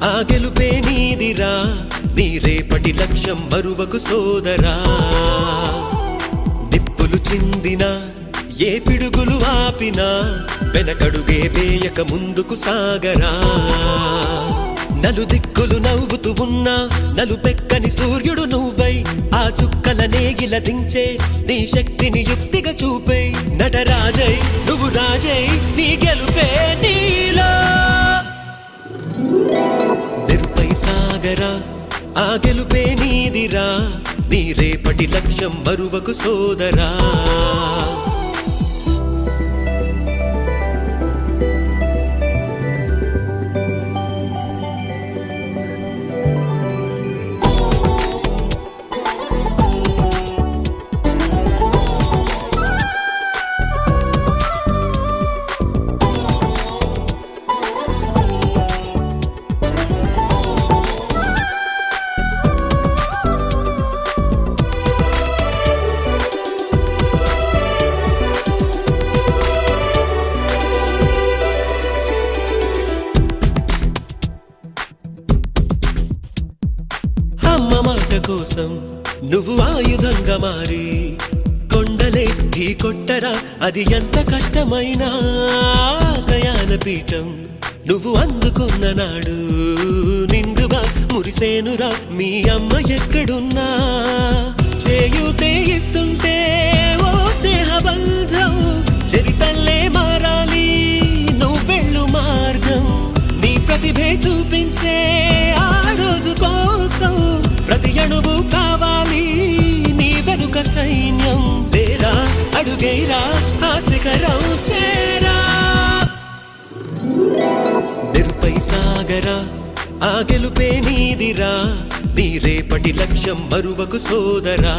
ఆ గెలుపే నీదిరా నీ రేపటి లక్ష్యం మరువకు సోదరా నిప్పులు చిందినా ఏ పిడుగులు ఆపినా వెనకడుగే వేయక ముందుకు సాగరా నలుదిక్కులు నవ్వుతూ ఉన్నా నలుపెక్కని సూర్యుడు నువ్వై ఆ చుక్కల నేగిల దించే నీ శక్తిని యుక్తిగా చూపే నటరాజై నువ్వు రాజై నీ గెలుపే నీలో నిరుపై సాగరా ఆ గెలుపే నీదిరా నీ రేపటి లక్ష్యం మరువకు సోదరా అమ్మ మాట కోసం నువ్వు ఆయుధంగా మారి కొండలే ఢీ కొట్టరా అది ఎంత కష్టమైనా ఆశయాల పీఠం నువ్వు అందుకున్న నాడు నిండుగా మురిసేనురా మీ అమ్మ ఎక్కడున్నా చేయూతే ఇస్తుంటే ఓ స్నేహ బంధం చరితల్లే మారాలి నువ్వెళ్ళు మార్గం నీ ప్రతిభే చూపించే ఆ రోజు కోసం ప్రతి అణువు కావాలి నీ వెనుక సైన్యం లేరా అడుగైరా ఆ శిఖరం చేరా నిరుపై సాగరా ఆ గెలుపే నీదిరా నీ రేపటి లక్ష్యం మరువకు సోదరా